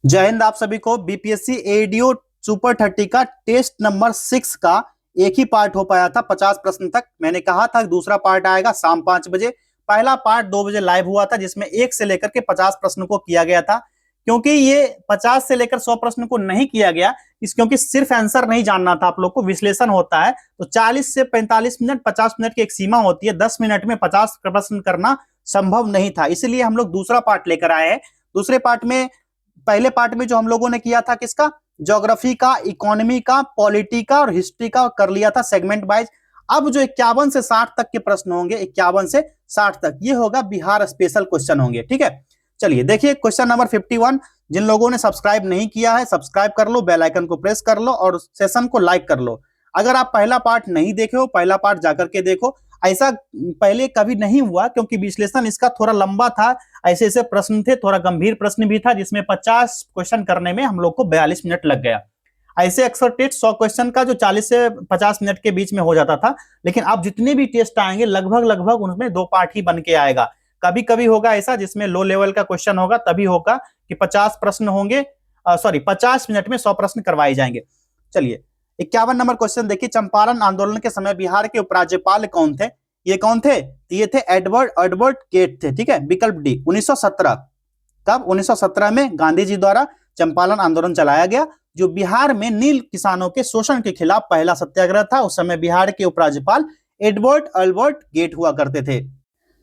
जय हिंद। आप सभी को बीपीएससी एडीओ सुपर 30 का टेस्ट नंबर 6 का एक ही पार्ट हो पाया था 50 प्रश्न तक। मैंने कहा था दूसरा पार्ट आएगा शाम 5 बजे। पहला पार्ट 2 बजे लाइव हुआ था जिसमें 1 से लेकर के 50 प्रश्न को किया गया था। क्योंकि ये 50 से लेकर 100 प्रश्न को नहीं किया गया क्योंकि सिर्फ आंसर नहीं जानना था, आप लोग को विश्लेषण होता है। तो 40 से 45 मिनट 50 मिनट की एक सीमा होती है, 10 मिनट में 50 प्रश्न करना संभव नहीं था, इसलिए हम लोग दूसरा पार्ट लेकर आए हैं। दूसरे पार्ट में, पहले पार्ट में जो हम लोगों ने किया था किसका, ज्योग्राफी का, इकोनॉमी का, पॉलिटी का और हिस्ट्री का कर लिया था सेगमेंट वाइज। अब जो 51 से 60 तक के प्रश्न होंगे, 51 से 60 तक, ये होगा बिहार स्पेशल क्वेश्चन होंगे। ठीक है, चलिए देखिए क्वेश्चन नंबर 51। जिन लोगों ने सब्सक्राइब नहीं किया है सब्सक्राइब कर लो, बेल आइकन को प्रेस कर लो और सेशन को लाइक कर लो। अगर आप पहला पार्ट नहीं देखे हो, पहला पार्ट जाकर के देखो। ऐसा पहले कभी नहीं हुआ क्योंकि विश्लेषण इसका थोड़ा लंबा था, ऐसे ऐसे प्रश्न थे, थोड़ा गंभीर प्रश्न भी था जिसमें 50 क्वेश्चन करने में हम लोग को 42 मिनट लग गया। ऐसे अक्सर टेस्ट 100 क्वेश्चन का जो 40 से 50 मिनट के बीच में हो जाता था, लेकिन अब जितने भी टेस्ट आएंगे लगभग उनमें 2 पार्ट ही बन के आएगा। कभी कभी होगा ऐसा जिसमें लो लेवल का क्वेश्चन होगा, तभी होगा कि 50 प्रश्न होंगे, 50 मिनट में 100 प्रश्न करवाए जाएंगे। चलिए 51 नंबर क्वेश्चन देखिए। चंपारण आंदोलन के समय बिहार के उपराज्यपाल कौन थे? ये कौन थे? ये थे एडवर्ड गेट थे। ठीक है, विकल्प डी 1917। कब? 1917 में गांधी जी द्वारा चंपारण आंदोलन चलाया गया, जो बिहार में नील किसानों के शोषण के खिलाफ पहला सत्याग्रह था। उस समय बिहार के उपराज्यपाल एडवर्ड गेट हुआ करते थे।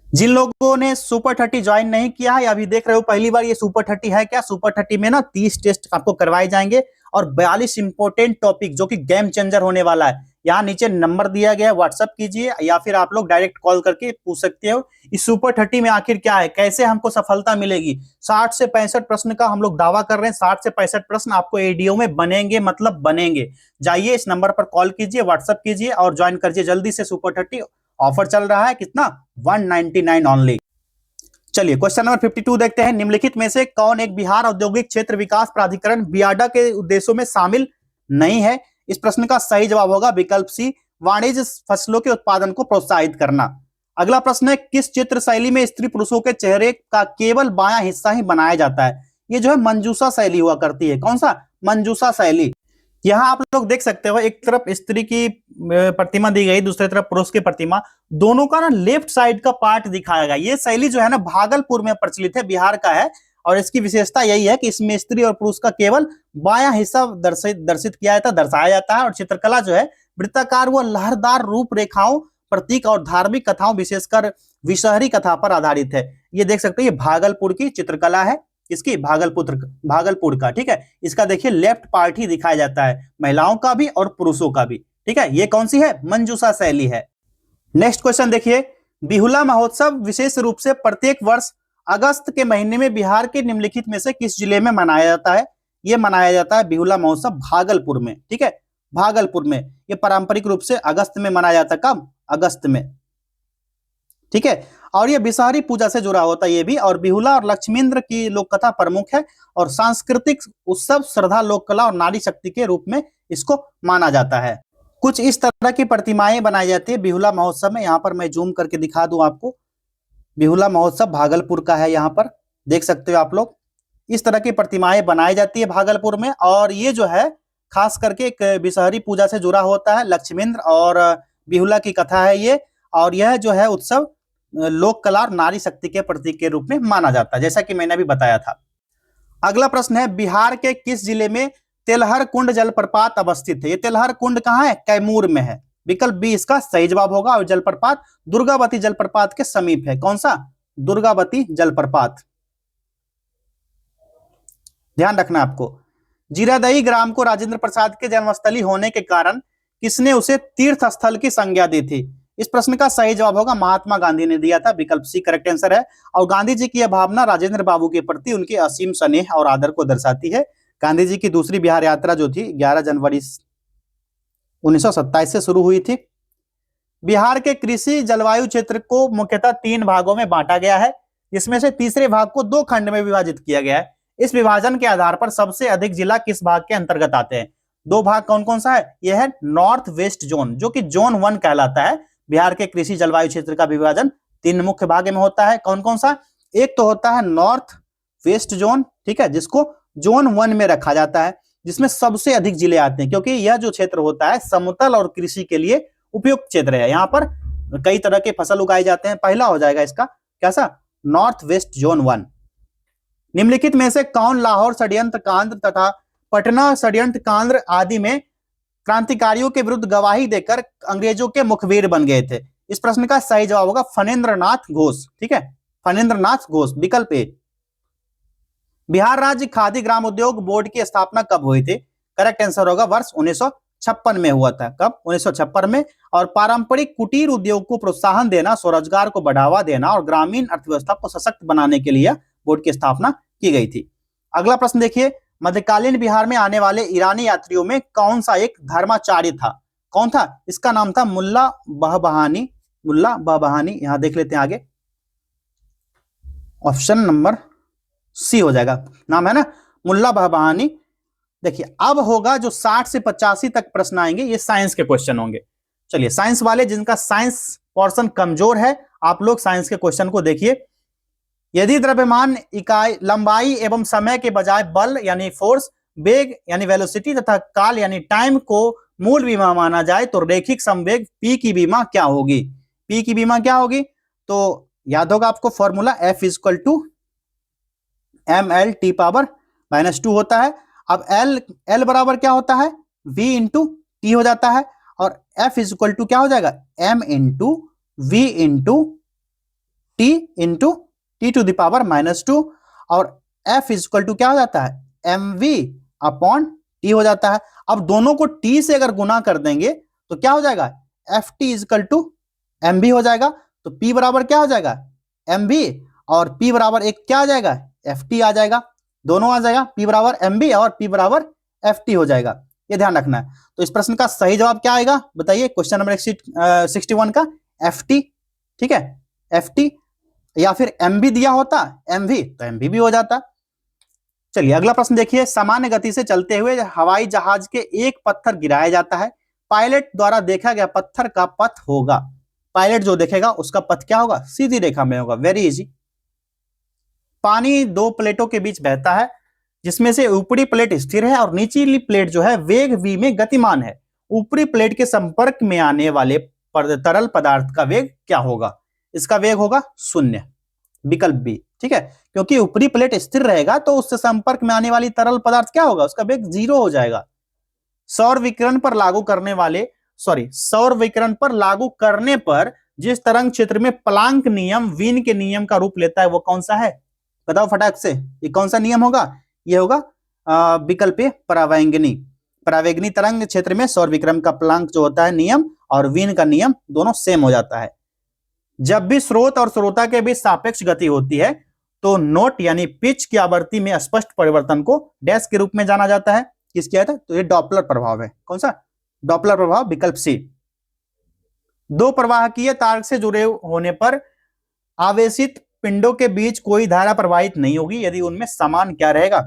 जिन लोगों ने सुपर 30 ज्वाइन नहीं किया है, अभी देख रहे हो पहली बार, ये सुपर 30 है क्या? सुपर 30 में ना 30 टेस्ट आपको करवाए जाएंगे और 42 इंपोर्टेंट टॉपिक जो कि गेम चेंजर होने वाला है। यहाँ नीचे नंबर दिया गया है, व्हाट्सएप कीजिए या फिर आप लोग डायरेक्ट कॉल करके पूछ सकते हो इस सुपर 30 में आखिर क्या है, कैसे हमको सफलता मिलेगी। 60 से 65 प्रश्न का हम लोग दावा कर रहे हैं, 60 से 65 प्रश्न आपको एडीओ में बनेंगे, मतलब बनेंगे। जाइए इस नंबर पर कॉल कीजिए, व्हाट्सएप कीजिए और ज्वाइन करिए जल्दी से। सुपर 30 ऑफर चल रहा है, कितना? 199 ऑनली। चलिए क्वेश्चन नंबर 52 देखते हैं। निम्नलिखित में से कौन एक बिहार औद्योगिक क्षेत्र विकास प्राधिकरण बियाडा के उद्देश्यों में शामिल नहीं है? इस प्रश्न का सही जवाब होगा विकल्प सी, वाणिज्य फसलों के उत्पादन को प्रोत्साहित करना। अगला प्रश्न है, किस चित्र शैली में स्त्री पुरुषों के चेहरे का केवल बायां हिस्सा ही बनाया जाता है? ये जो है मंजूषा शैली हुआ करती है। कौन सा? मंजूषा शैली। यहां आप लोग देख सकते हो, एक तरफ स्त्री की प्रतिमा दी गई, दूसरी तरफ पुरुष की प्रतिमा, दोनों का ना लेफ्ट साइड का पार्ट दिखाया गया। ये शैली जो है ना भागलपुर में प्रचलित है, बिहार का है, और इसकी विशेषता यही है कि इसमें स्त्री और पुरुष का केवल बायां हिस्सा दर्शित किया जाता है, दर्शाया जाता है। और चित्रकला जो है वृत्ताकार व लहरदार रूपरेखाओं, प्रतीक और धार्मिक कथाओं, विशेषकर विषहरी कथा पर आधारित है। ये देख सकते हो, ये भागलपुर की चित्रकला है, इसकी भागलपुर का। ठीक है, इसका देखिए लेफ्ट पार्ट ही दिखाया जाता है, महिलाओं का भी और पुरुषों का भी। ठीक है, ये कौन सी है? मंजूषा शैली है। नेक्स्ट क्वेश्चन देखिए। बिहुला महोत्सव विशेष रूप से प्रत्येक वर्ष अगस्त के महीने में बिहार के निम्नलिखित में से किस जिले में मनाया जाता है? ये मनाया जाता है बिहुला महोत्सव भागलपुर में। ठीक है, भागलपुर में ये पारंपरिक रूप से अगस्त में मनाया जाता है। कब? अगस्त में। ठीक है, और ये विषहरी पूजा से जुड़ा होता है ये भी। और बिहुला और लक्ष्मींद्र की लोक कथा प्रमुख है और सांस्कृतिक उत्सव, श्रद्धा, लोक कला और नारी शक्ति के रूप में इसको माना जाता है। कुछ इस तरह की प्रतिमाएं बनाई जाती है बिहुला महोत्सव में। यहाँ पर मैं जूम करके दिखा दूं आपको, बिहुला महोत्सव भागलपुर का है, यहाँ पर देख सकते हो आप लोग। इस तरह की प्रतिमाएं बनाई जाती है भागलपुर में, और ये जो है खास करके एक विषहरी पूजा से जुड़ा होता है, लक्ष्मींद्र और बिहुला की कथा है ये। और यह जो है उत्सव लोक कला और नारी शक्ति के प्रतीक के रूप में माना जाता है, जैसा कि मैंने अभी बताया था। अगला प्रश्न है, बिहार के किस जिले में तेलहर कुंड जलप्रपात अवस्थित है? ये तेलहर कुंड कहाँ है? कैमूर में है। विकल्प बी इसका सही जवाब होगा। और जलप्रपात दुर्गावती जलप्रपात के समीप है। कौन सा? दुर्गावती जलप्रपात। ध्यान रखना आपको। जीरादई ग्राम को राजेंद्र प्रसाद के जन्मस्थली होने के कारण किसने उसे तीर्थ स्थल की संज्ञा दी थी? इस प्रश्न का सही जवाब होगा महात्मा गांधी ने दिया था। विकल्प सी करेक्ट आंसर है। और गांधी जी की यह भावना राजेंद्र बाबू के प्रति उनके असीम स्नेह और आदर को दर्शाती है। गांधी जी की दूसरी बिहार यात्रा जो थी 11 जनवरी 1927 से शुरू हुई थी। बिहार के कृषि जलवायु क्षेत्र को मुख्यतः 3 भागों में बांटा गया है, जिसमें से तीसरे भाग को 2 खंड में विभाजित किया गया है। इस विभाजन के आधार पर सबसे अधिक जिला किस भाग के अंतर्गत आते हैं? 2 भाग कौन कौन सा है? यह है नॉर्थ वेस्ट जोन, जो कि जोन 1 कहलाता है। बिहार के कृषि जलवायु क्षेत्र का विभाजन 3 मुख्य भाग में होता है। कौन कौन सा? एक तो होता है नॉर्थ वेस्ट जोन, ठीक है, जिसको जोन 1 में रखा जाता है, जिसमें सबसे अधिक जिले आते हैं, क्योंकि यह जो क्षेत्र होता है समतल और कृषि के लिए उपयुक्त क्षेत्र है। यहाँ पर कई तरह के फसल उगाए जाते हैं। पहला हो जाएगा इसका कैसा, नॉर्थ वेस्ट जोन 1। निम्नलिखित में से कौन लाहौर षड्यंत्र कांड तथा पटना षड्यंत्र कांड आदि में क्रांतिकारियों के विरुद्ध गवाही देकर अंग्रेजों के मुखबिर बन गए थे? इस प्रश्न का सही जवाब होगा फणेंद्र नाथ घोष। ठीक है, फणेंद्र नाथ घोष, विकल्प ए। बिहार राज्य खादी ग्राम उद्योग बोर्ड की स्थापना कब हुई थी? करेक्ट आंसर होगा वर्ष 1956 में हुआ था। कब? 1956 में। और पारंपरिक कुटीर उद्योग को प्रोत्साहन देना, स्वरोजगार को बढ़ावा देना और ग्रामीण अर्थव्यवस्था को सशक्त बनाने के लिए बोर्ड की स्थापना की गई थी। अगला प्रश्न देखिए, मध्यकालीन बिहार में आने वाले ईरानी यात्रियों में कौन सा एक धर्माचार्य था? कौन था? इसका नाम था मुल्ला बहबहानी। मुल्ला बहबहानी, यहां देख लेते हैं आगे, ऑप्शन नंबर सी हो जाएगा, नाम है ना मुल्ला बहबहानी। देखिए अब होगा जो 60 से 85 तक प्रश्न आएंगे, ये साइंस के क्वेश्चन होंगे। चलिए साइंस वाले जिनका साइंस पोर्शन कमजोर है, आप लोग साइंस के क्वेश्चन को देखिए। यदि द्रव्यमान इकाई लंबाई एवं समय के बजाय बल यानी फोर्स, वेग यानी वेलोसिटी तथा काल यानी टाइम को मूल विमा माना जाए तो रैखिक संवेग P की विमा क्या होगी? P की विमा क्या होगी? तो याद होगा आपको formula F equal to ml(T⁻⁻2) होता है। अब L बराबर क्या होता है? V इंटू टी हो जाता है, और F इक्वल टू क्या हो जाएगा? M into V into T into T⁻⁻2, और F इक्वल टू क्या हो जाता है? mv/t हो जाता है। अब दोनों को T से अगर गुना कर देंगे तो क्या हो जाएगा? Ft इक्वल टू mv हो जाएगा। तो P बराबर क्या हो जाएगा? mv, और P बराबर एक क्या आ जाएगा? ft आ जाएगा। दोनों आ जाएगा, P बराबर mv और P बराबर ft हो जाएगा, ये ध्यान रखना है। तो इस प्रश्न का सही जवाब क्या आएगा बताइए? क्वेश्चन नंबर 61 का ft। ठीक है, ft, या फिर mv दिया होता mv तो mv भी हो जाता। चलिए अगला प्रश्न देखिए, सामान्य गति से चलते हुए हवाई जहाज के एक पत्थर गिराया जाता है, पायलट द्वारा देखा गया पत्थर का पथ होगा। पायलट जो देखेगा उसका पथ क्या होगा? सीधी रेखा में होगा। Very easy. पानी दो प्लेटों के बीच बहता है, जिसमें से ऊपरी प्लेट स्थिर है और निचली प्लेट जो है वेग v में गतिमान है। ऊपरी प्लेट के संपर्क में आने वाले तरल पदार्थ का वेग क्या होगा? इसका वेग होगा 0, विकल्प बी। ठीक है, क्योंकि ऊपरी प्लेट स्थिर रहेगा तो उससे संपर्क में आने वाली तरल पदार्थ क्या होगा? उसका वेग 0 हो जाएगा। सौर विकिरण पर लागू करने पर जिस तरंग क्षेत्र में प्लांक नियम वीन के नियम का रूप लेता है वो कौन सा है? बताओ फटाक से, ये कौन सा नियम होगा? ये होगा विकल्प ए, परावैंगनी। परावैंगनी तरंग क्षेत्र में सौर विकिरण का प्लांक जो होता है नियम और वीन का नियम दोनों सेम हो जाता है। जब भी स्रोत और श्रोता के बीच सापेक्ष गति होती है तो नोट यानी पिच की आवृत्ति में स्पष्ट परिवर्तन को डैश के रूप में जाना जाता है। किसकी आता है? तो ये डॉपलर प्रभाव है। कौन सा? डॉपलर प्रभाव, विकल्प सी। दो प्रवाहकीय तार से जुड़े होने पर आवेशित पिंडों के बीच कोई धारा प्रवाहित नहीं होगी यदि उनमें समान क्या रहेगा?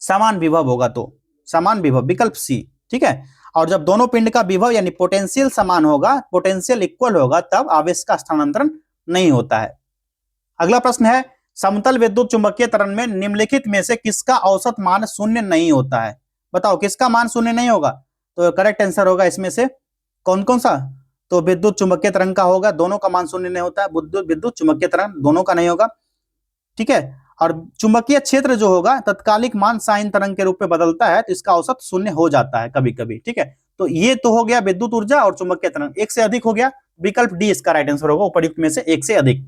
समान विभव होगा। तो समान विभव, विकल्प सी। ठीक है, और जब दोनों पिंड का विभव यानी पोटेंशियल समान होगा, पोटेंशियल इक्वल होगा, तब आवेश का स्थानांतरण नहीं होता है। अगला प्रश्न है, समतल विद्युत चुंबकीय तरंग में निम्नलिखित में से किसका औसत मान 0 नहीं होता है? बताओ किसका मान 0 नहीं होगा? तो करेक्ट आंसर होगा इसमें से कौन कौन सा? तो विद्युत चुंबकीय तरंग का होगा, दोनों का मान 0 नहीं होता है। विद्युत चुंबकीय तरंग दोनों का नहीं होगा। ठीक है, और चुंबकीय क्षेत्र जो होगा तत्कालिक मान साइन तरंग के रूप में बदलता है, तो इसका औसत 0 हो जाता है कभी कभी। ठीक है, तो ये तो हो गया विद्युत ऊर्जा और चुंबकीय तरंग। एक से अधिक हो गया, विकल्प डी इसका राइट आंसर होगा, उपयुक्त में से एक से अधिक।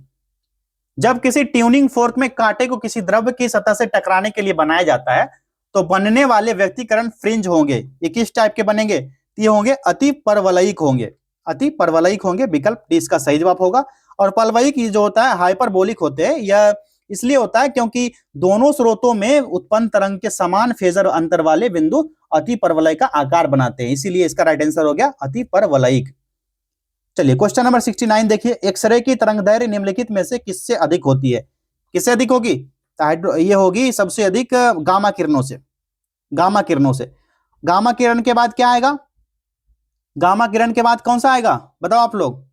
जब किसी ट्यूनिंग फोर्क में कांटे को किसी द्रव्य की सतह से टकराने के लिए बनाया जाता है तो बनने वाले व्यक्तिकरण फ्रिंज होंगे, ये किस टाइप के बनेंगे? ये होंगे अति परवलयिक होंगे, अति परवलयिक होंगे, विकल्प डी इसका सही जवाब होगा। और परवलयिक जो होता है हाइपरबोलिक होते हैं, यह इसलिए होता है क्योंकि दोनों स्रोतों में उत्पन्न तरंग के समान फेजर अंतर वाले बिंदु अति परवलय का आकार बनाते हैं, इसीलिए इसका राइट आंसर हो गया अति परवलयिक। चलिए क्वेश्चन नंबर 69 देखिए, एक्सरे की तरंगदैर्घ्य निम्नलिखित में से किससे अधिक होती है? किससे अधिक होगी? ये होगी सबसे अधिक गामा किरणों से। गामा किरणों से। गामा किरण के बाद क्या आएगा? गामा किरण के बाद कौन सा आएगा बताओ आप लोग?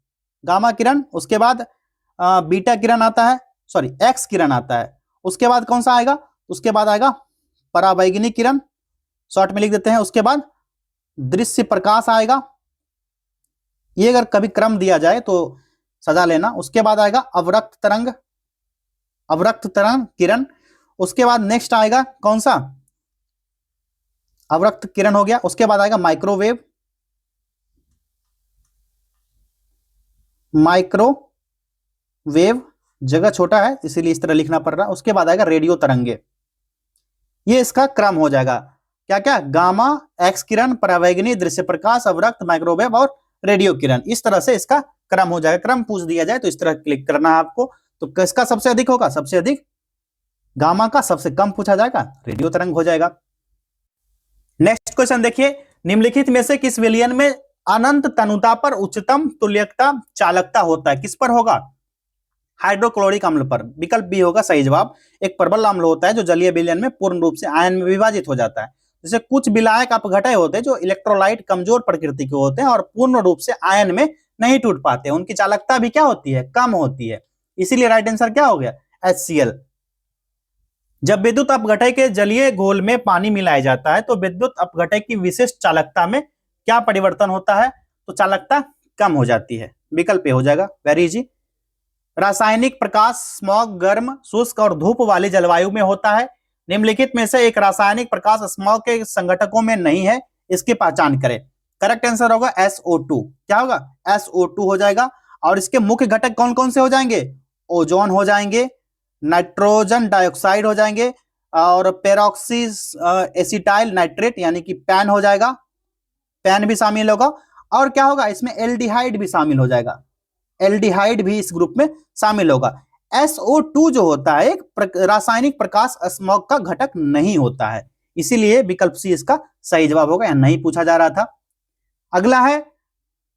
गामा किरण, उसके बाद बीटा किरण आता है, सॉरी एक्स किरण आता है, उसके बाद कौन सा आएगा? उसके बाद आएगा पराबैंगनी किरण, शॉर्ट में लिख देते हैं। उसके बाद दृश्य प्रकाश आएगा, ये अगर कभी क्रम दिया जाए तो सजा लेना। उसके बाद आएगा अवरक्त तरंग, अवरक्त तरंग किरण। उसके बाद नेक्स्ट आएगा कौन सा, अवरक्त किरण हो गया। उसके बाद आएगा माइक्रोवेव, माइक्रोवेव जगह छोटा है इसीलिए इस तरह लिखना पड़ रहा है। उसके बाद आएगा रेडियो तरंगे, ये इसका क्रम हो जाएगा। क्या क्या, गामा, एक्स किरण, परावैंगनी, दृश्य प्रकाश, अवरक्त, माइक्रोवेव और रेडियो किरण, इस तरह से इसका क्रम हो जाएगा। क्रम पूछ दिया जाए तो इस तरह क्लिक करना है आपको। तो किसका सबसे अधिक होगा, सबसे अधिक गामा का, सबसे कम पूछा जाएगा रेडियो तरंग हो जाएगा। नेक्स्ट क्वेश्चन देखिए, निम्नलिखित में से किस विलयन में अनंत तनुता पर उच्चतम तुल्यकता चालकता होता है, किस पर होगा, हाइड्रोक्लोरिक अम्ल पर। विकल्प बी होगा सही जवाब। एक प्रबल अम्ल होता है जो जलीय विलयन में पूर्ण रूप से आयन में विभाजित हो जाता है। जैसे कुछ विलायक अपघटय होते हैं जो इलेक्ट्रोलाइट कमजोर प्रकृति के होते हैं और पूर्ण रूप से आयन में नहीं टूट पाते, उनकी चालकता भी क्या होती है, कम होती है। इसीलिए राइट आंसर क्या हो गया, HCl। जब विद्युत अपघटय के जलीय घोल में पानी मिलाया जाता है तो विद्युत अपघटय की विशिष्ट चालकता में क्या परिवर्तन होता है, तो चालकता कम हो जाती है। विकल्प ए हो जाएगा, वेरी इजी। रासायनिक प्रकाश स्मॉग गर्म, शुष्क और धूप वाली जलवायु में होता है। निम्नलिखित में से एक रासायनिक प्रकाश स्मॉग के संघटकों में नहीं है, इसकी पहचान करें। करेक्ट आंसर होगा SO2। क्या होगा, SO2 हो जाएगा। और इसके मुख्य घटक कौन कौन से हो जाएंगे, ओजोन हो जाएंगे, नाइट्रोजन डाइऑक्साइड हो जाएंगे और पेरोक्सी एसिटाइल नाइट्रेट यानी कि पैन हो जाएगा, पैन भी शामिल होगा। और क्या होगा, इसमें एल्डिहाइड भी शामिल हो जाएगा, एल्डिहाइड भी इस ग्रुप में शामिल होगा। SO2 जो होता है एक रासायनिक प्रकाश स्मॉग का घटक नहीं होता है, इसीलिए विकल्प सी इसका सही जवाब होगा, यहां नहीं पूछा जा रहा था। अगला है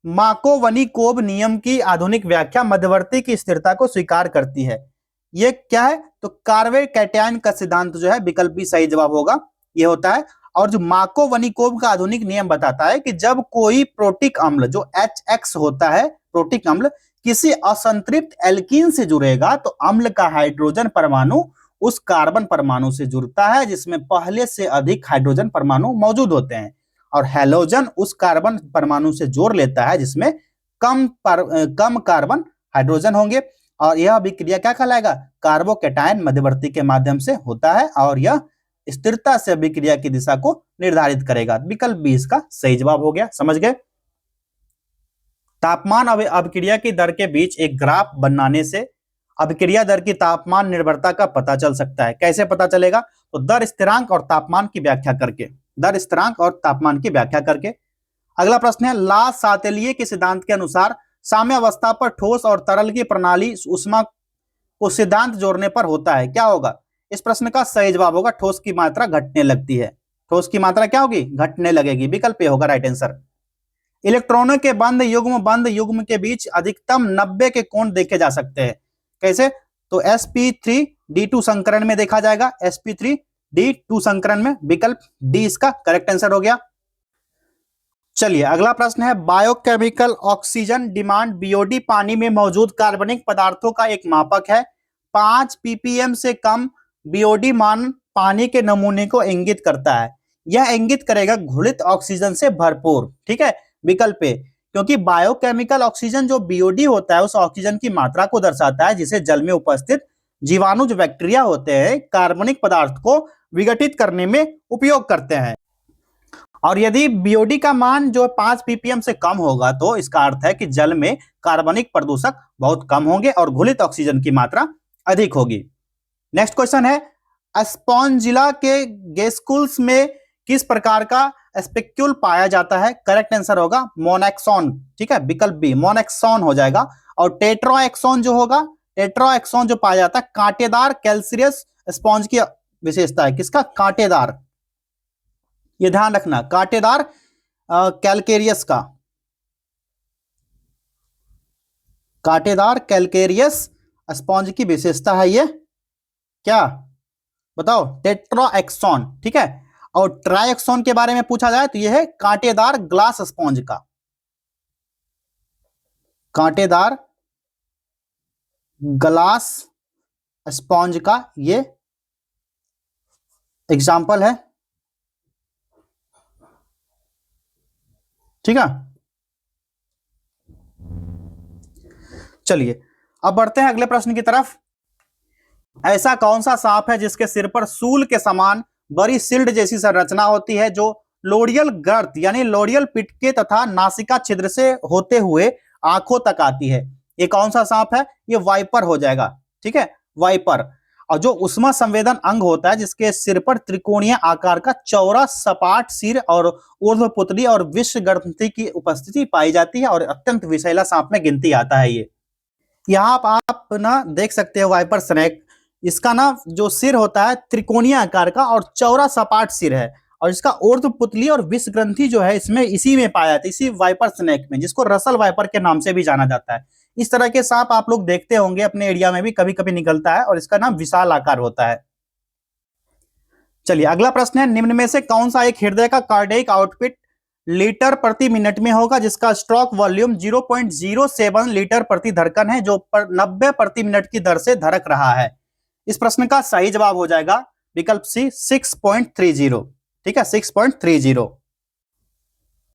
मार्कोवनिकोव नियम की आधुनिक व्याख्या मध्यवर्ती की स्थिरता को स्वीकार करती है, ये क्या है, तो कार्बेट कैटायन का सिद्धांत जो है, विकल्प भी सही जवाब होगा, ये होता है। और जो मार्कोवनिकोव का आधुनिक नियम बताता है कि जब कोई प्रोटिक अम्ल जो HX होता है, प्रोटिक अम्ल किसी असंतृप्त एल्कीन से जुड़ेगा तो अम्ल का हाइड्रोजन परमाणु उस कार्बन परमाणु से जुड़ता है जिसमें पहले से अधिक हाइड्रोजन परमाणु मौजूद होते हैं, और हैलोजन उस कार्बन परमाणु से जोड़ लेता है जिसमें कम कार्बन हाइड्रोजन होंगे, और यह अभिक्रिया क्या कहलाएगा, कार्बोकैटायन मध्यवर्ती के माध्यम से होता है और यह स्थिरता से अभिक्रिया की दिशा को निर्धारित करेगा। विकल्प बी इसका सही जवाब हो गया, समझ गए। तापमान अभिक्रिया की दर के बीच एक ग्राफ बनाने से अभिक्रिया दर की तापमान निर्भरता का पता चल सकता है। कैसे पता चलेगा, तो दर स्थिरांक और तापमान की व्याख्या करके, दर स्थिरांक और तापमान की व्याख्या करके। अगला प्रश्न है, ला सातेलिए के सिद्धांत के अनुसार साम्य अवस्था पर ठोस और तरल की प्रणाली उष्मा को सिद्धांत जोड़ने पर होता है, क्या होगा। इस प्रश्न का सही जवाब होगा ठोस की मात्रा घटने लगती है, ठोस की मात्रा क्या होगी, घटने लगेगी। विकल्प ए होगा राइट आंसर। इलेक्ट्रॉनों के बंद युग्म के बीच अधिकतम 90 के कोण देखे जा सकते हैं, कैसे, तो sp3d2 संकरण में देखा जाएगा, sp3d2 संकरण में। विकल्प डी इसका करेक्ट आंसर हो गया। चलिए अगला प्रश्न है, बायोकेमिकल ऑक्सीजन डिमांड बीओडी पानी में मौजूद कार्बनिक पदार्थों का एक मापक है। 5 ppm से कम बीओडी मान पानी के नमूने को इंगित करता है, यह इंगित करेगा घुलित ऑक्सीजन से भरपूर, ठीक है। विकल्प ए, क्योंकि बायोकेमिकल ऑक्सीजन जो बीओडी होता है उस ऑक्सीजन की मात्रा को दर्शाता है जिसे जल में उपस्थित जीवाणु जो बैक्टीरिया होते हैं कार्बनिक पदार्थ को विघटित करने में उपयोग करते हैं। और यदि बीओडी का मान जो 5 ppm से कम होगा तो इसका अर्थ है कि जल में कार्बनिक प्रदूषक बहुत कम होंगे और घुलित ऑक्सीजन की मात्रा अधिक होगी। नेक्स्ट क्वेश्चन है, स्पॉन्जिला के गेस्कुल्स में किस प्रकार का स्पेक्यूल पाया जाता है। करेक्ट आंसर होगा मोनेक्सॉन, ठीक है, विकल्प बी मोनेक्सॉन हो जाएगा। और टेट्राएक्सॉन जो होगा, टेट्राएक्सॉन जो पाया जाता है कांटेदार कैल्सियस स्पॉन्ज की विशेषता है, किसका, कांटेदार, ये ध्यान रखना, कांटेदार कैलकेरियस का, कांटेदार कैलकेरियस स्पॉन्ज की विशेषता है ये, क्या बताओ, टेट्राएक्सॉन, ठीक है। और ट्राइएक्सॉन के बारे में पूछा जाए तो यह है कांटेदार ग्लास स्पॉन्ज का, कांटेदार ग्लास स्पॉन्ज का ये एग्जाम्पल है, ठीक है। चलिए अब बढ़ते हैं अगले प्रश्न की तरफ। ऐसा कौन सा सांप है जिसके सिर पर सूल के समान बड़ी सिल्ड जैसी संरचना होती है, जो लोडियल गर्त यानी लोडियल पिटके तथा नासिका छिद्र से होते हुए आंखों तक आती है? ये कौन सा सांप है? ये वाइपर हो जाएगा, ठीक है, वाइपर। और जो उष्मा संवेदन अंग होता है जिसके सिर पर त्रिकोणीय आकार का चौड़ा सपाट सिर और ऊर्ध्वपुतली और विश्व ग्रंथि की उपस्थिति पाई जाती है और अत्यंत विषैला सांप में गिनती आता है ये। यहाँ आप ना देख सकते हैं वाइपर स्नेक, इसका ना जो सिर होता है त्रिकोणीय आकार का और चौड़ा सपाट सिर है, और इसका ऊर्ध्वपुतली और विश्व ग्रंथि जो है इसमें इसी में पाया जाता है, इसी वाइपर स्नेक में, जिसको रसल वाइपर के नाम से भी जाना जाता है। इस तरह के सांप आप लोग देखते होंगे अपने एरिया में भी कभी कभी निकलता है, और इसका नाम विशाल आकार होता है। चलिए अगला प्रश्न है, निम्न में से कौन सा एक हृदय का कार्डियक आउटपुट लीटर प्रति मिनट में होगा जिसका स्ट्रोक वॉल्यूम 0.07 लीटर प्रति धड़कन है, जो 90 प्रति मिनट की दर से धड़क रहा है? इस प्रश्न का सही जवाब हो जाएगा विकल्प सी 6.30, ठीक है, 6.30।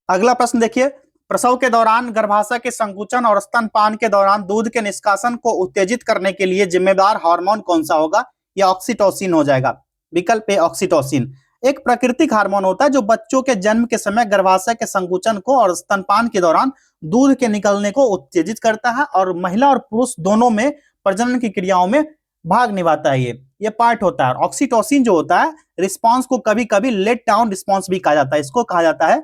अगला प्रश्न देखिए, प्रसव के दौरान गर्भाशय के संकुचन और स्तनपान के दौरान दूध के निष्कासन को उत्तेजित करने के लिए जिम्मेदार हार्मोन कौन सा होगा? यह ऑक्सीटोसिन हो जाएगा, विकल्प ए ऑक्सीटोसिन। एक प्राकृतिक हार्मोन होता है जो बच्चों के जन्म के समय गर्भाशय के संकुचन को और स्तनपान के दौरान दूध के निकलने को उत्तेजित करता है और महिला और पुरुष दोनों में प्रजनन की क्रियाओं में भाग निभाता है। ये पार्ट होता है। ऑक्सीटोसिन जो होता है रिस्पांस को कभी कभी लेट डाउन रिस्पांस भी कहा जाता है, इसको कहा जाता है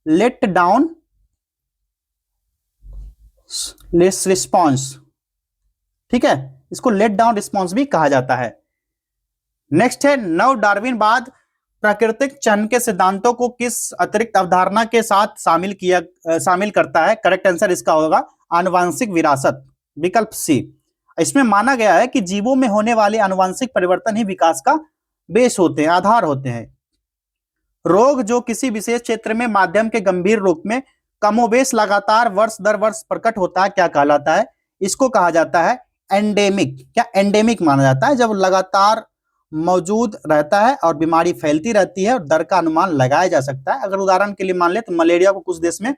लेट डाउन रिस्पांस, ठीक है, इसको लेट डाउन रिस्पांस भी कहा जाता है। नेक्स्ट है, नव डार्विनवाद प्राकृतिक चयन के सिद्धांतों को किस अतिरिक्त अवधारणा के साथ शामिल करता है? करेक्ट आंसर इसका होगा आनुवांशिक विरासत, विकल्प सी। इसमें माना गया है कि जीवों में होने वाले आनुवांशिक परिवर्तन ही विकास का बेस होते हैं, आधार होते हैं। रोग जो किसी विशेष क्षेत्र में माध्यम के गंभीर रूप में कमोबेश लगातार वर्ष दर वर्ष प्रकट होता है, क्या कहलाता है? इसको कहा जाता है एंडेमिक। क्या एंडेमिक माना जाता है? जब लगातार मौजूद रहता है और बीमारी फैलती रहती है और दर का अनुमान लगाया जा सकता है। अगर उदाहरण के लिए मान ले तो मलेरिया को कुछ देश में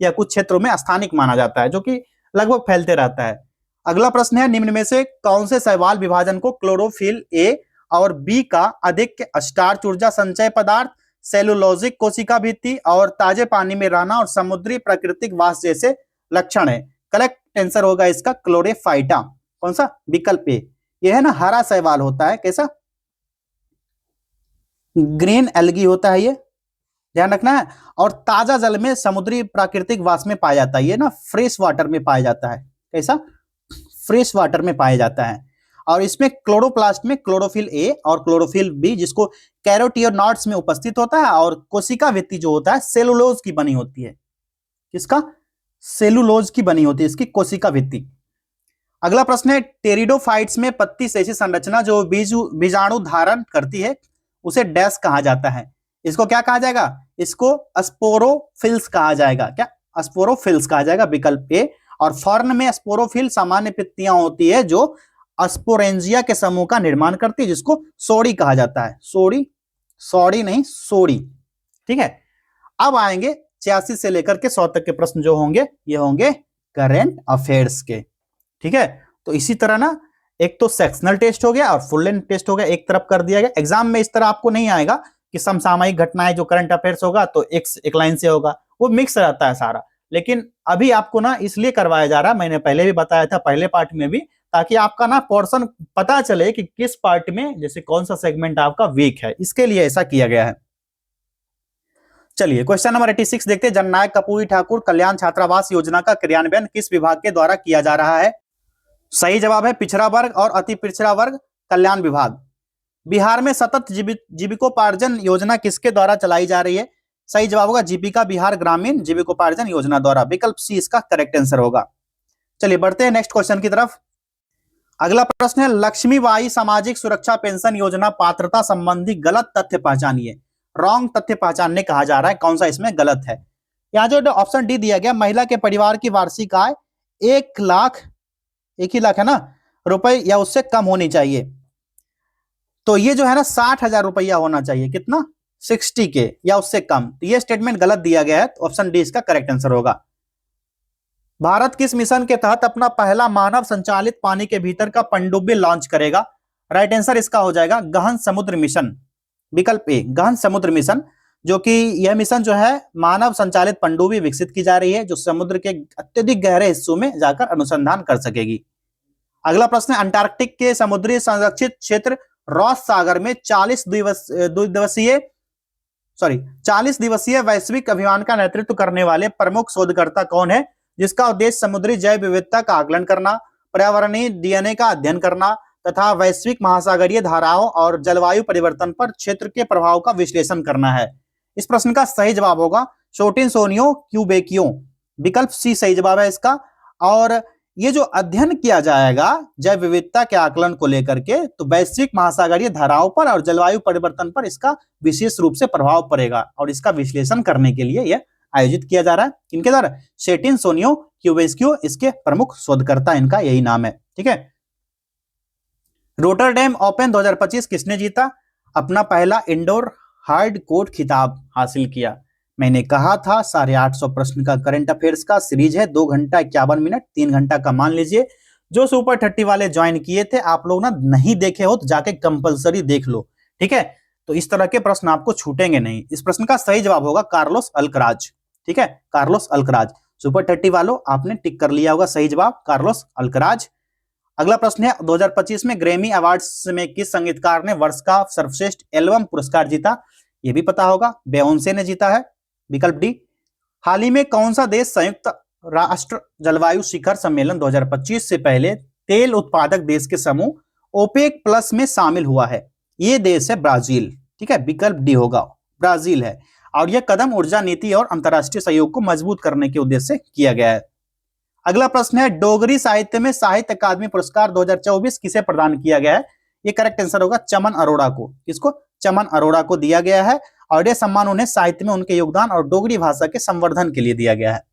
या कुछ क्षेत्रों में स्थानिक माना जाता है, जो कि लगभग फैलते रहता है। अगला प्रश्न है, निम्न में से कौन से शैवाल विभाजन को क्लोरोफिल ए और बी का अधिक स्टार्च ऊर्जा संचय पदार्थ, सेलुलोजिक कोशिका भित्ति और ताजे पानी में रहना और समुद्री प्राकृतिक वास जैसे लक्षण है? करेक्ट आंसर होगा इसका क्लोरेफाइटा। कौन सा? विकल्प ए। यह है ना हरा शैवाल होता है, कैसा? ग्रीन एल्गी होता है, ये ध्यान रखना है। और ताजा जल में समुद्री प्राकृतिक वास में पाया जाता है, ये ना फ्रेश वाटर में पाया जाता है। कैसा? फ्रेश वाटर में पाया जाता है। और इसमें क्लोरोप्लास्ट में क्लोरोफिल ए और क्लोरोफिल बी, जिसको कैरोटियोनॉट्स में उपस्थित होता है, और कोशिका भित्ति जो होता है सेलुलोज की बनी होती है। किसका? सेलुलोज की बनी होती है इसकी कोशिका भित्ति। अगला प्रश्न है, टेरिडोफाइट्स में पत्ती जैसी संरचना जो बीजाणु धारण करती है उसे डैश कहा जाता है? इसको क्या कहा जाएगा? इसको स्पोरोफिल्स कहा जाएगा। क्या? स्पोरोफिल्स कहा जाएगा, विकल्प ए। और फर्न में स्पोरोफिल सामान्य पत्तियां होती है जो स्पोरेंजिया के समूह का निर्माण करती है, जिसको सोड़ी कहा जाता है। सोड़ी नहीं, सोड़ी, ठीक है। अब आएंगे 86 से लेकर के 100 तक के प्रश्न जो होंगे ये होंगे करेंट अफेयर्स के, ठीक है। तो इसी तरह ना एक तो सेक्शनल टेस्ट हो गया और फुल लेंथ टेस्ट हो गया, एक तरफ कर दिया गया। एग्जाम में इस तरह आपको नहीं आएगा कि समसामयिक घटनाएं जो करंट अफेयर्स होगा तो एक लाइन से होगा, वो मिक्स रहता है सारा। लेकिन अभी आपको ना इसलिए करवाया जा रहा है, मैंने पहले भी बताया था पहले पार्ट में भी, ताकि आपका ना पोर्शन पता चले कि किस पार्ट में जैसे कौन सा सेगमेंट आपका वीक है, इसके लिए ऐसा किया गया है। चलिए क्वेश्चन नंबर 86 देखते हैं। जननायक कर्पूरी ठाकुर कल्याण छात्रावास योजना का क्रियान्वयन किस विभाग के द्वारा किया जा रहा है? सही जवाब है पिछड़ा वर्ग और अति पिछड़ा वर्ग कल्याण विभाग। बिहार में सतत जीविकोपार्जन योजना किसके द्वारा चलाई जा रही है? सही जवाब होगा जीविका बिहार ग्रामीण जीविकोपार्जन योजना द्वारा, विकल्प सी इसका करेक्ट आंसर होगा। चलिए बढ़ते हैं नेक्स्ट क्वेश्चन की तरफ। अगला प्रश्न है, लक्ष्मीबाई सामाजिक सुरक्षा पेंशन योजना पात्रता संबंधी गलत तथ्य पहचानिए। रॉन्ग तथ्य पहचानने कहा जा रहा है, कौन सा इसमें गलत है? यहाँ जो ऑप्शन डी दिया गया, महिला के परिवार की वार्षिक आय 1 लाख है ना रुपए या उससे कम होनी चाहिए। तो ये जो है ना 60,000 रुपया होना चाहिए, कितना 60K या उससे कम। तो ये स्टेटमेंट गलत दिया गया है, तो ऑप्शन डी इसका करेक्ट आंसर होगा। भारत किस मिशन के तहत अपना पहला मानव संचालित पानी के भीतर का पनडुब्बी लॉन्च करेगा? राइट आंसर इसका हो जाएगा गहन समुद्र मिशन, विकल्प ए गहन समुद्र मिशन, जो कि यह मिशन जो है मानव संचालित पनडुब्बी विकसित की जा रही है, जो समुद्र के अत्यधिक गहरे हिस्सों में जाकर अनुसंधान कर सकेगी। अगला प्रश्न, अंटार्कटिक के समुद्री संरक्षित क्षेत्र रॉस सागर में 40 दिवसीय वैश्विक अभियान का नेतृत्व करने वाले प्रमुख शोधकर्ता कौन है, जिसका उद्देश्य समुद्री जैव विविधता का आकलन करना, पर्यावरणीय डीएनए का अध्ययन करना तथा वैश्विक महासागरीय धाराओं और जलवायु परिवर्तन पर क्षेत्र के प्रभाव का विश्लेषण करना है? इस प्रश्न का सही जवाब होगा शोटिनसोनियो क्यूबेकियो, विकल्प सी सही जवाब है इसका। और ये जो अध्ययन किया जाएगा जैव विविधता के आकलन को लेकर के, तो वैश्विक महासागरीय धाराओं पर और जलवायु परिवर्तन पर इसका विशेष रूप से प्रभाव पड़ेगा, और इसका विश्लेषण करने के लिए यह आयोजित किया जा रहा है। किनके द्वारा? शोटिनसोनियो क्यूबेकियो इसके प्रमुख शोधकर्ता, इनका यही नाम है। ठीक है। रोटरडैम ओपन 2025 किसने जीता? अपना पहला इंडोर हार्ड कोर्ट खिताब हासिल किया। मैंने कहा था 850 प्रश्न का करंट अफेयर्स का सीरीज है, 2 घंटा 51 मिनट, 3 घंटा का मान लीजिए। जो सुपर 30 वाले ज्वाइन किए थे, आप लोग ना नहीं देखे हो तो जाके कंपलसरी देख लो। ठीक है, तो इस तरह के प्रश्न आपको छूटेंगे नहीं। इस प्रश्न का सही जवाब होगा कार्लोस अल्कराज। ठीक है, कार्लोस अल्कराज। सुपर 30 वालों आपने टिक कर लिया होगा सही जवाब कार्लोस अल्कराज। अगला प्रश्न है 2025 में ग्रैमी अवार्ड्स में किस संगीतकार ने वर्ष का सर्वश्रेष्ठ एल्बम पुरस्कार जीता? यह भी पता होगा, बेयोंसे ने जीता है, विकल्प डी। हाल ही में कौन सा देश संयुक्त राष्ट्र जलवायु शिखर सम्मेलन 2025 से पहले तेल उत्पादक देश के समूह ओपेक प्लस में शामिल हुआ है? यह देश है ब्राजील। ठीक है, विकल्प डी होगा, ब्राजील है। और यह कदम ऊर्जा नीति और अंतरराष्ट्रीय सहयोग को मजबूत करने के उद्देश्य से किया गया है। अगला प्रश्न है डोगरी साहित्य में साहित्य अकादमी पुरस्कार 2024 किसे प्रदान किया गया है? ये करेक्ट आंसर होगा चमन अरोड़ा को। किसको? चमन अरोड़ा को दिया गया है, और यह सम्मान उन्हें साहित्य में उनके योगदान और डोगरी भाषा के संवर्धन के लिए दिया गया है।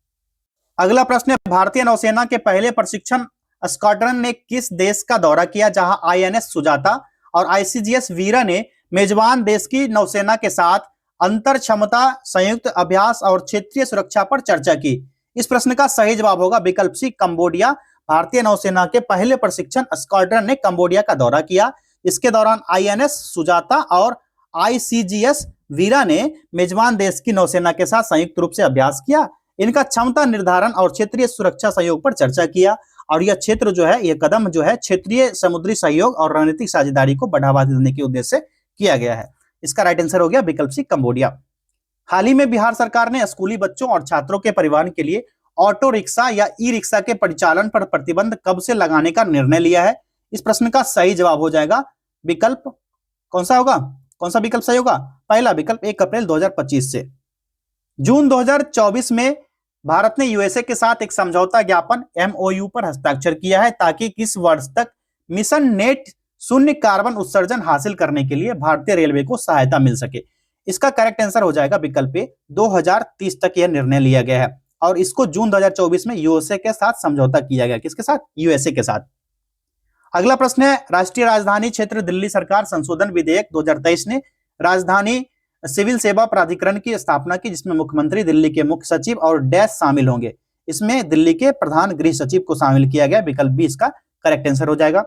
अगला प्रश्न है भारतीय नौसेना के पहले प्रशिक्षण स्क्वाड्रन ने किस देश का दौरा किया, जहां आईएनएस सुजाता और आईसीजीएस वीरा ने मेजबान देश की नौसेना के साथ अंतर क्षमता संयुक्त अभ्यास और क्षेत्रीय सुरक्षा पर चर्चा की? इस प्रश्न का सही जवाब होगा विकल्प सी कंबोडिया। भारतीय नौसेना के पहले प्रशिक्षण स्क्वाड्रन ने कंबोडिया का दौरा किया। इसके दौरान आईएनएस सुजाता और आईसीजीएस वीरा ने मेजबान देश की नौसेना के साथ संयुक्त रूप से अभ्यास किया। इनका क्षमता निर्धारण और क्षेत्रीय सुरक्षा सहयोग पर चर्चा किया, और यह क्षेत्र जो है, यह कदम जो है क्षेत्रीय समुद्री सहयोग और रणनीतिक साझेदारी को बढ़ावा देने के उद्देश्य से किया गया है। इसका राइट आंसर हो गया विकल्प सी कंबोडिया। हाल ही में बिहार सरकार ने स्कूली बच्चों और छात्रों के परिवहन के लिए ऑटो रिक्शा या ई रिक्शा के परिचालन पर प्रतिबंध कब से लगाने का निर्णय लिया है? इस प्रश्न का सही जवाब हो जाएगा विकल्प कौन सा होगा? कौन सा विकल्प सही होगा? पहला विकल्प 1 अप्रैल 2025 से। जून 2024 में भारत ने यूएसए के साथ एक समझौता ज्ञापन एमओयू पर हस्ताक्षर किया है, ताकि किस वर्ष तक मिशन नेट शून्य कार्बन उत्सर्जन हासिल करने के लिए भारतीय रेलवे को सहायता मिल सके। इसका करेक्ट आंसर हो जाएगा विकल्प ए 2030 तक यह निर्णय लिया गया है, और इसको जून 2024 में यूएसए के साथ समझौता किया गया। किसके साथ? यूएसए के साथ। अगला प्रश्न है राष्ट्रीय राजधानी क्षेत्र दिल्ली सरकार संशोधन विधेयक 2023 ने राजधानी सिविल सेवा प्राधिकरण की स्थापना की, जिसमें मुख्यमंत्री, दिल्ली के मुख्य सचिव और डैश शामिल होंगे। इसमें दिल्ली के प्रधान गृह सचिव को शामिल किया गया। विकल्प बी इसका करेक्ट आंसर हो जाएगा।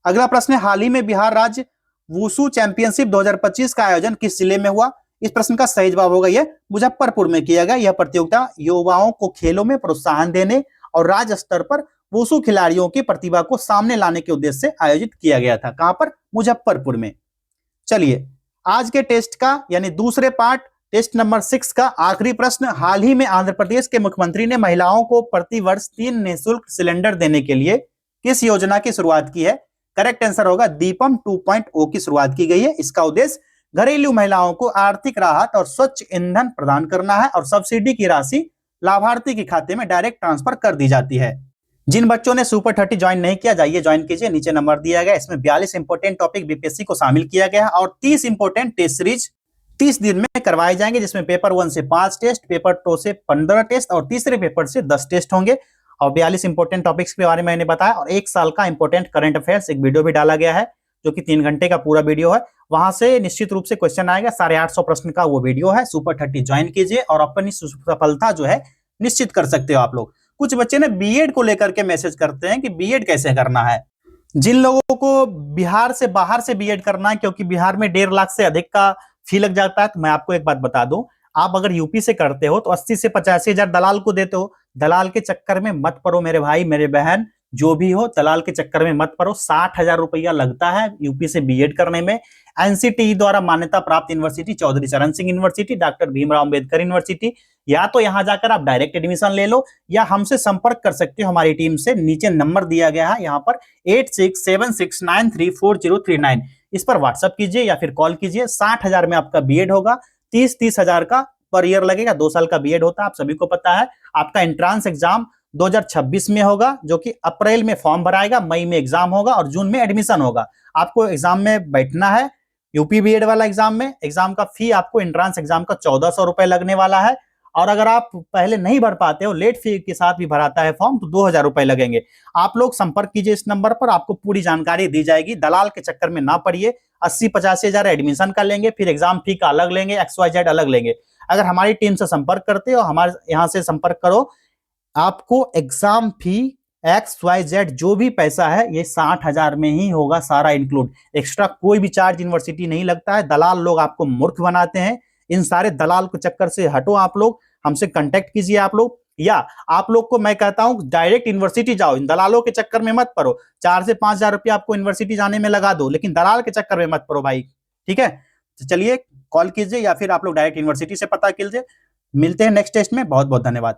अगला प्रश्न है हाल ही में बिहार राज्य वुशु चैंपियनशिप 2025 का आयोजन किस जिले में हुआ? इस प्रश्न का सही जवाब होगा यह मुजफ्फरपुर में किया गया। यह प्रतियोगिता युवाओं को खेलों में प्रोत्साहन देने और राज्य स्तर पर वुशु खिलाड़ियों की प्रतिभा को सामने लाने के उद्देश्य से आयोजित किया गया था। कहां पर? मुजफ्फरपुर में। चलिए आज के टेस्ट का यानी दूसरे पार्ट टेस्ट नंबर 6 का आखिरी प्रश्न, हाल ही में आंध्र प्रदेश के मुख्यमंत्री ने महिलाओं को प्रति वर्ष 3 निःशुल्क सिलेंडर देने के लिए किस योजना की शुरुआत की है? करेक्ट आंसर होगा दीपम 2.0 की शुरुआत की गई है। इसका उद्देश्य घरेलू महिलाओं को आर्थिक राहत और स्वच्छ ईंधन प्रदान करना है, और सब्सिडी की राशि लाभार्थी के खाते में डायरेक्ट ट्रांसफर कर दी जाती है। जिन बच्चों ने सुपर 30 ज्वाइन नहीं किया, जाइए ज्वाइन कीजिए, नीचे नंबर दिया गया। इसमें 42 इंपोर्टेंट टॉपिक बीपीएससी को शामिल किया गया है, और 30 इंपोर्टेंट टेस्ट सीरीज 30 दिन में करवाए जाएंगे, जिसमें पेपर 1 से 5 टेस्ट, पेपर 2 से 15 टेस्ट और तीसरे पेपर से 10 टेस्ट होंगे। और 42 इंपोर्टेंट टॉपिक्स के बारे में मैंने बताया, और 1 साल का इंपोर्टेंट करंट अफेयर्स एक वीडियो भी डाला गया है, जो कि 3 घंटे का पूरा वीडियो है। वहां से निश्चित रूप से क्वेश्चन आएगा, 850 प्रश्न का वो वीडियो है। सुपर 30 ज्वाइन कीजिए और अपनी सफलता जो है निश्चित कर सकते हो आप लोग। कुछ बच्चे ने बीएड को लेकर के मैसेज करते हैं कि बीएड कैसे करना है। जिन लोगों को बिहार से बाहर से बीएड करना है, क्योंकि बिहार में 1.5 लाख से अधिक का फी लग जाता है, तो मैं आपको एक बात बता दूं, आप अगर यूपी से करते हो तो 80 से 85 हजार दलाल को देते हो। दलाल के चक्कर में मत पड़ो मेरे भाई मेरे बहन, जो भी हो दलाल के चक्कर में मत पड़ो। 60,000 रुपया लगता है यूपी से बीएड करने में। एनसीटीई द्वारा मान्यता प्राप्त यूनिवर्सिटी चौधरी चरण Singh university, doctor Bhimrao Ambedkar university, या तो यहां जाकर आप डायरेक्ट एडमिशन ले लो या हमसे संपर्क कर सकते हो हमारी टीम से। नीचे नंबर दिया गया है यहाँ पर 8676934039, इस पर व्हाट्सएप कीजिए या फिर कॉल कीजिए। 60,000 में आपका बीएड होगा। 30 हजार का पर ईयर लगेगा, 2 साल का बीएड होता है, आप सभी को पता है। आपका एंट्रांस एग्जाम 2026 में होगा, जो कि अप्रैल में फॉर्म भराएगा, मई में एग्जाम होगा और जून में एडमिशन होगा। आपको एग्जाम में बैठना है, यूपी बीएड वाला एग्जाम में। एग्जाम का फी आपको एंट्रांस एग्जाम का 1400 रुपए लगने वाला है। और अगर आप पहले नहीं भर पाते हो, लेट फी के साथ भी भराता है फॉर्म, तो 2000 रुपए लगेंगे। आप लोग संपर्क कीजिए इस नंबर पर, आपको पूरी जानकारी दी जाएगी। दलाल के चक्कर में ना पड़िए। 80-85 हजार एडमिशन का लेंगे, फिर एग्जाम फी का अलग लेंगे, XYZ अलग लेंगे। अगर हमारी टीम से संपर्क करते हो, हमारे यहाँ से संपर्क करो, आपको एग्जाम फी XYZ जो भी पैसा है ये 60,000 में ही होगा, सारा इंक्लूड। एक्स्ट्रा कोई भी चार्ज यूनिवर्सिटी नहीं लगता है। दलाल लोग आपको मूर्ख बनाते हैं। इन सारे दलाल के चक्कर से हटो आप लोग, हमसे कांटेक्ट कीजिए आप लोग, या आप लोग को मैं कहता हूं डायरेक्ट यूनिवर्सिटी जाओ। इन दलालों के चक्कर में मत पड़ो। 4 से 5 हजार रुपया आपको यूनिवर्सिटी जाने में लगा दो, लेकिन दलाल के चक्कर में मत पड़ो भाई, ठीक है। तो चलिए कॉल कीजिए या फिर आप लोग डायरेक्ट यूनिवर्सिटी से पता कीजिए। मिलते हैं नेक्स्ट टेस्ट में। बहुत बहुत धन्यवाद।